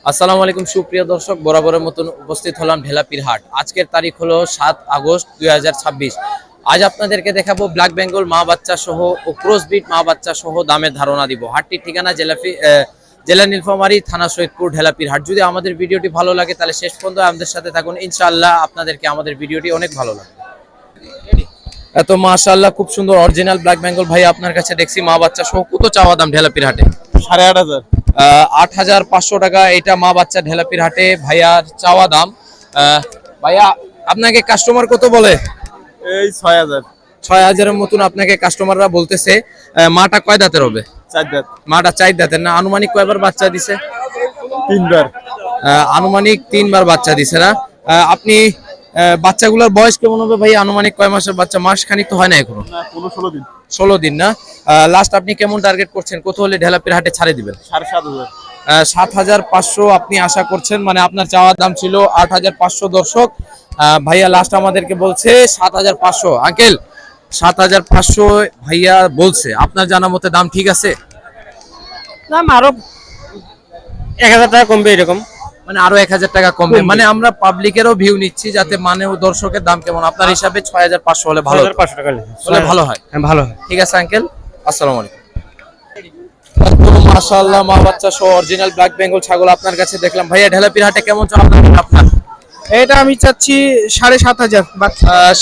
আসসালামু আলাইকুম সুপ্রিয় দর্শক, বরাবরের মতন উপস্থিত হলাম ঢেলাপির হাট। আজকের তারিখ হলো 7 আগস্ট 2026। আজ আপনাদেরকে দেখাবো ব্ল্যাক বেঙ্গল মা বাচ্চা সহ ও ক্রসবিট মা বাচ্চা সহ দামের ধারণা দিব। হাটটির ঠিকানা জেলা নীলফামারী, থানা সৈয়দপুর, ঢেলাপির হাট। যদি আমাদের ভিডিওটি ভালো লাগে তাহলে শেষ পর্যন্ত আমাদের সাথে থাকুন, ইনশাআল্লাহ আপনাদেরকে আমাদের ভিডিওটি অনেক ভালো লাগবে। এত মাশাআল্লাহ খুব সুন্দর অরিজিনাল ব্ল্যাক বেঙ্গল ভাই আপনার কাছে দেখছি মা বাচ্চা সহ। কত চাওয়া দাম ঢেলাপির হাটে? 8,500। 8,500 টাকা এটা মা বাচ্চা ঢেলাপির হাটে ভাইয়ার চাওয়া দাম। ভাইয়া আপনাকে কাস্টমার কত বলে? এই 6,000। 6,000-এর মতন আপনাকে কাস্টমাররা বলতেছে। মাটা কয় দাঁতের হবে? 4 দাঁত। মাটা 4 দাঁতের না? আনুমানিক কয়বার বাচ্চা দিছে? 3 বার। আনুমানিক 3 বার বাচ্চা দিছে না? আপনি বাচ্চাগুলোর বয়স কেমন হবে ভাই? আনুমানিক কয় মাসের বাচ্চা? মাস খানিক তো হয় না এখনো। না, 16 দিন। 16 দিন না? লাস্ট আপনি কেমন টার্গেট করছেন? কত হলে ঢেলাপির হাটে ছাড়ে দিবেন? 7,500। 7,500 আপনি আশা করছেন, মানে আপনার চাওয়ার দাম ছিল 8,500। দর্শক, ভাইয়া লাস্ট আমাদেরকে বলছে 7,500। আঙ্কেল 7,500 ভাইয়া বলছে, আপনার জানা মতে দাম ঠিক আছে? দাম আরো 1,000 টাকা কমবে এরকম, মানে আরো 1,000 টাকা কমবে। মানে আমরা পাবলিকেরও ভিউ নিচ্ছি যাতে মানে দর্শকের দাম কেমন আপনার হিসাবে 6,500 হলে ভালো? 500 টাকা হলে ভালো হয়। হ্যাঁ, ভালো হয়। ঠিক আছে আঙ্কেল, আসসালামু আলাইকুম। মাশাআল্লাহ মা বাচ্চা সহ অরিজিনাল ব্ল্যাক বেঙ্গল ছাগল আপনার কাছে দেখলাম। ভাইয়া ঢেলাপির হাটে কেমন চাওয়া দাম আপনার? এটা আমি চাচ্ছি 7,500।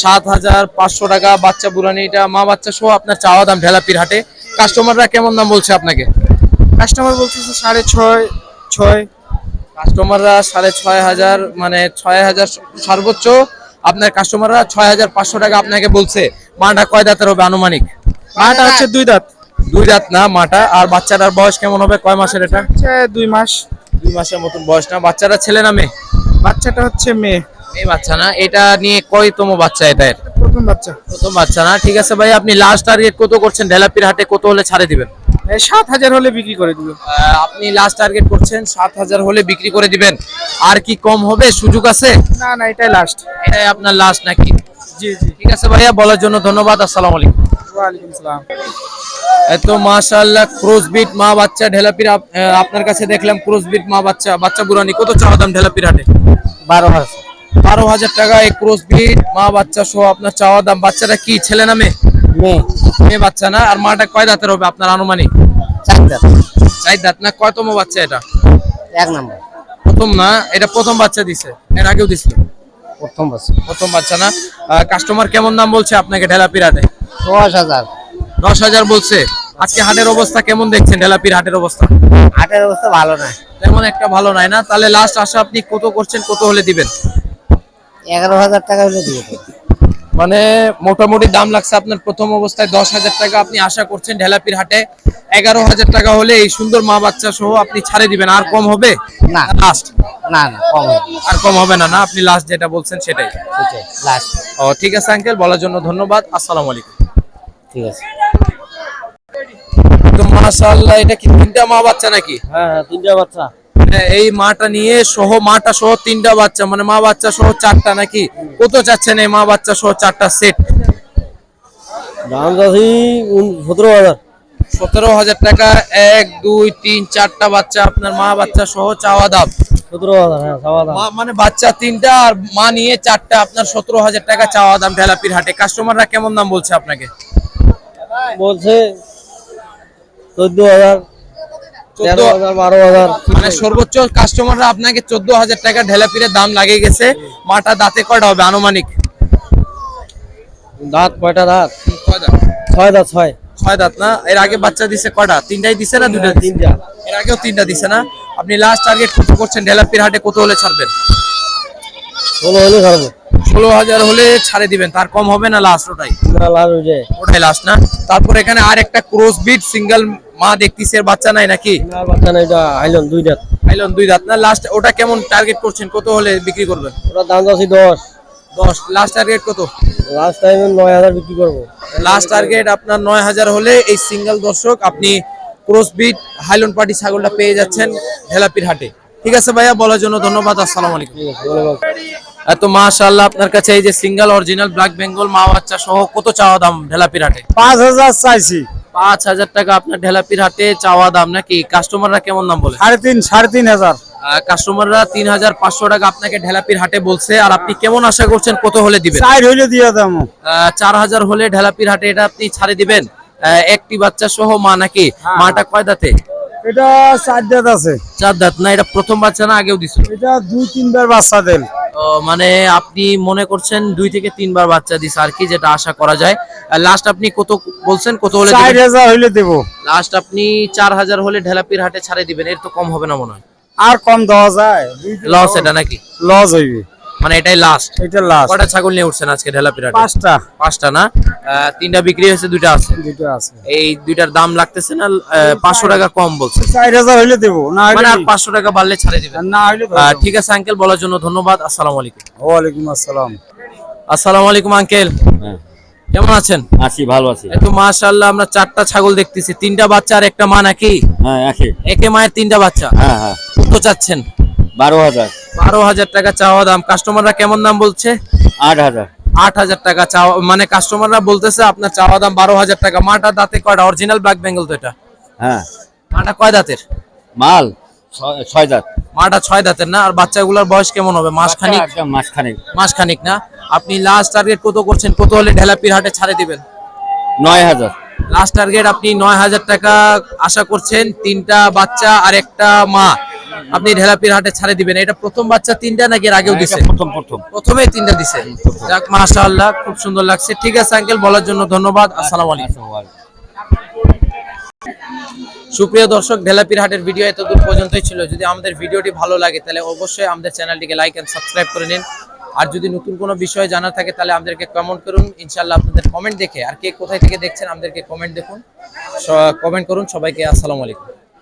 7,500 টাকা বাচ্চা বুড়ানি, এটা মা বাচ্চা সহ আপনার চাওয়া দাম ঢেলাপির হাটে। কাস্টমাররা কেমন দাম বলছে আপনাকে? কাস্টমার বলতেছে 6,500। কাস্টমাররা 6,500, মানে 6,000 সর্বোচ্চ। আপনার কাস্টমাররা 6,500 টাকা আপনাকে বলছে। মাটা কয় দাঁতের হবে আনুমানিক? মাটা হচ্ছে 2 দাঁত। 2 দাঁত না মাটা? আর বাচ্চাটার বয়স কেমন হবে? কয় মাসের এটা? 2 মাস। 2 মাসের মতন বয়স না? বাচ্চাটা ছেলে না মেয়ে? বাচ্চাটা হচ্ছে মেয়ে। মেয়ে বাচ্চা না? এটা নিয়ে কয়তম বাচ্চা এটা? প্রথম বাচ্চা। প্রথম বাচ্চা না? ঠিক আছে ভাই, আপনি লাস্ট টার্গেট কত করছেন ঢেলাপির হাটে? কত হলে ছাড়ে দিবেন? 7,000 হলে বিক্রি করে দিব। আপনি লাস্ট টার্গেট করছেন 7,000 হলে বিক্রি করে দিবেন। আর কি কম হবে? সুযোগ আছে? না না, এটাই লাস্ট। এটাই আপনার লাস্ট নাকি? জি জি। ঠিক আছে ভাইয়া, বলার জন্য ধন্যবাদ। আসসালামু আলাইকুম। ওয়া আলাইকুম সালাম। এত মাশাআল্লাহ ক্রসবিট মা বাচ্চা ঢেলাপির আপনার কাছে দেখলাম। ক্রসবিট মা বাচ্চা, বাচ্চা বুড়ানি, কত চাওয়া দাম ঢেলাপির হাটে? 12,000। 12,000 টাকা এই ক্রসবিট মা বাচ্চা সহ আপনার চাওয়া দাম। বাচ্চাটা কি ছেলে না মেয়ে? মেয়ে। মেয়ে বাচ্চা না? আর মাটা কয় দাঁতের হবে আপনার আনুমানিক? 4 দাঁত। 4 দাঁত না? কয়তম বাচ্চা এটা? 1 নাম্বার। প্রথম না? এটা প্রথম বাচ্চা দিছে? এর আগেও দিছিল? প্রথম বাচ্চা। প্রথম বাচ্চা না? কাস্টমার কেমন দাম বলছে আপনাকে ঢেলাপির হাটে? 10,000। 10,000 বলছে। আজকে হাটের অবস্থা কেমন দেখছেন? ঢেলাপির হাটের অবস্থা হাটের অবস্থা ভালো না। তেমন একটা ভালো নাই না? তাহলে লাস্ট আশা আপনি কত করছেন? কত হলে দিবেন? 11,000 টাকা হলে দিব। মানে মোটামুটি দাম লাগছে আপনার প্রথম অবস্থায় 10,000 টাকা, আপনি আশা করছেন ঢেলাপির হাটে 11,000 টাকা হলে এই সুন্দর মা বাচ্চা সহ আপনি ছাড়ে দিবেন। আর কম হবে না। লাস্ট? না না, কম হবে। আর কম হবে না? না, আপনি লাস্ট যেটা বলছেন সেটাই? সেটাই লাস্ট। ও ঠিক আছে আঙ্কেল, বলার জন্য ধন্যবাদ। আসসালামু আলাইকুম। ঠিক আছে। তো মাশাআল্লাহ, এটা কি 3টা মা বাচ্চা নাকি? হ্যাঁ, 3টা বাচ্চা। এই মাটা নিয়ে সহ, মাটা সহ 3টা বাচ্চা, মানে মা বাচ্চা সহ 4টা নাকি? কত চাচ্ছেন এই মা বাচ্চা সহ 4টা সেট? দাম যাচ্ছে 17,000। 17,000 টাকা। 1 2 3 4টা বাচ্চা আপনার মা বাচ্চা সহ চাওয়া দাম 17,000। হ্যাঁ, চাওয়া দাম। মানে বাচ্চা 3টা আর মা নিয়ে 4টা, আপনার 17,000 টাকা চাওয়া দাম ঢেলাপির হাটে। কাস্টমাররা কেমন দাম বলছে আপনাকে? বলছে 14,000, 13,000, 12,000। মানে সর্বোচ্চ কাস্টমাররা আপনাকে 14,000 টাকা ঢেলাপির দাম লাগিয়ে গেছে। মাটা দাঁতে কয়টা হবে আনুমানিক? দাঁত কয়টা? দাঁত কয় দাঁত? 6 দাঁত। 6 দাঁত না? এর আগে বাচ্চা দিছে কয়টা? 3টাই দিছে না 2টা? 3টা। এর আগেও 3টা দিছে না? আপনি লাস্ট টার্গেট কত করছেন ঢেলাপির হাটে? কত হলে ছাড়বেন? 16 হলে ছাড়বো। 16,000 হলে ছাড়ে দিবেন। তার কম হবে না লাস্ট? ওটাই না, লাল হয়ে যায়। ওটাই লাস্ট না? তারপর এখানে আর একটা ক্রসবিট সিঙ্গেল মা দেখতেছি, এর বাচ্চা নাই নাকি? না, বাচ্চা না, এটা আইলন 2 দাঁত। আইলন 2 দাঁত না? লাস্ট ওটা কেমন টার্গেট করছেন? কত হলে বিক্রি করবেন? ওটা দাম যাচ্ছে 10। 10। লাস্ট টার্গেট কত? লাস্ট টাইম 9,000 বিক্রি করবো। লাস্ট টার্গেট আপনার 9,000 হলে এই সিঙ্গেল দর্শক আপনি ক্রসবিট হাইলন পার্টি ছাগলটা পেয়ে যাচ্ছেন ঢেলাপির হাটে। ঠিক আছে ভাইয়া, বলার জন্য ধন্যবাদ। আসসালামু আলাইকুম। ঠিক আছে, ধন্যবাদ। তো মাশাআল্লাহ, আপনার কাছে এই যে সিঙ্গেল অরিজিনাল ব্ল্যাক বেঙ্গল মা বাচ্চা সহ কত চাওয়া দাম ঢেলাপির হাটে? 5,000 চাইছি। 5,000 টাকা আপনার ঢেলাপির হাটে চাওয়া দাম নাকি? কাস্টমাররা কেমন দাম বলে? 3,500 কাস্টমাররা 3,500 টাকা আপনাকে ঢেলাপির হাটে বলছে। আর আপনি কেমন আশা করছেন কত হলে দিবেন? 4 হইলে দিয়ে দাম। 4,000 হলে ঢেলাপির হাটে এটা আপনি ছাড়ে দিবেন? একটি বাচ্চা সহ মা নাকি? মাটা কয় দাঁতে? এটা 4 দাঁত আছে। 4 দাঁত না? এটা প্রথম বাচ্চা না আগেও দিছিল? এটা 2-3 বার বাচ্চা দেন। মানে আপনি মনে করছেন 2 থেকে 3 বার বাচ্চা দিছে আর কি, যেটা আশা করা যায়। লাস্ট আপনি কত বলছেন, কত হলে দিবেন? 4,000 হইলে দেব। লাস্ট আপনি 4,000 হলে ঢেলাপির হাটে ছাড়ে দিবেন, এর তো কম হবে না মনে হয়? আর কম দেওয়া যায়? লস এটা নাকি? লস হইবে। মানে এটাই লাস্ট? এটা লাস্ট। কয়টা ছাগল নিয়ে উঠছেন আজকে ঢেলাপির হাটে? 5টা। 5টা না? 3টা বিক্রি হয়েছে, 2টা আছে। 2টা আছে। এই 2টার দাম লাগতেছে না? 500 টাকা কম বলছে। 4,000 হইলে দেব, না মানে হইলে আর 500 টাকা বাড়লে ছাড়ে দিবেন? না হইলে ঠিক আছে আঙ্কেল, বলার জন্য ধন্যবাদ। আসসালামু আলাইকুম। ওয়ালাইকুম আসসালাম। আসসালামু আলাইকুম আঙ্কেল, কেমন আছেন? আছি, ভালো আছি। একটু মাশাআল্লাহ, আমরা 4টা ছাগল দেখতেছি, 3টা বাচ্চা আর একটা মা নাকি? হ্যাঁ, আছি। একে মায়ের 3টা বাচ্চা। হ্যাঁ হ্যাঁ। কত চাচ্ছেন? 12,000। 12,000 টাকা চাওয়া দাম। কাস্টমাররা কেমন দাম বলছে? 8,000। 8,000 টাকা চাওয়া, মানে কাস্টমাররা বলতেছে আপনার চাওয়া দাম 12,000 টাকা। মাটা দাঁতে কয়টা? অরিজিনাল ব্ল্যাক বেঙ্গল তো এটা? হ্যাঁ। মাটা কয় দাঁতের? মাল 6 দাঁত। মাটা 6 দাঁতের না? আর বাচ্চাগুলোর বয়স কেমন হবে? মাসখানিক? একটা মাসখানেক। মাসখানিক না? আপনি লাস্ট টার্গেট কত করছেন, কত হলে ঢেলাপির হাটে ছাড়ে দিবেন? 9,000। লাস্ট টার্গেট আপনি 9,000 টাকা আশা করছেন। 3টা বাচ্চা আর একটা মা আপনি ঢেলাপির হাটে ছাড়ে দিবেন। এটা প্রথম বাচ্চা 3টা নাকি এর আগেও দিছে? প্রথম। প্রথমেই 3টা দিছে। যাক মাশাআল্লাহ, খুব সুন্দর লাগছে। ঠিক আছে আঙ্কেল, বলার জন্য ধন্যবাদ। আসসালামু আলাইকুম। সুপ্রিয় দর্শক, ঢেলাপির হাটের ভিডিও এতদূর পর্যন্তই ছিল। যদি আমাদের ভিডিওটি ভালো লাগে তাহলে অবশ্যই আমাদের চ্যানেলটিকে লাইক এন্ড সাবস্ক্রাইব করে নিন। আর যদি নতুন কোনো বিষয় জানার থাকে তাহলে আমাদেরকে কমেন্ট করুন। ইনশাআল্লাহ আপনাদের কমেন্ট দেখে, আর কে কোথায় থেকে দেখছেন আমাদেরকে কমেন্ট করুন। সবাইকে আসসালামু আলাইকুম।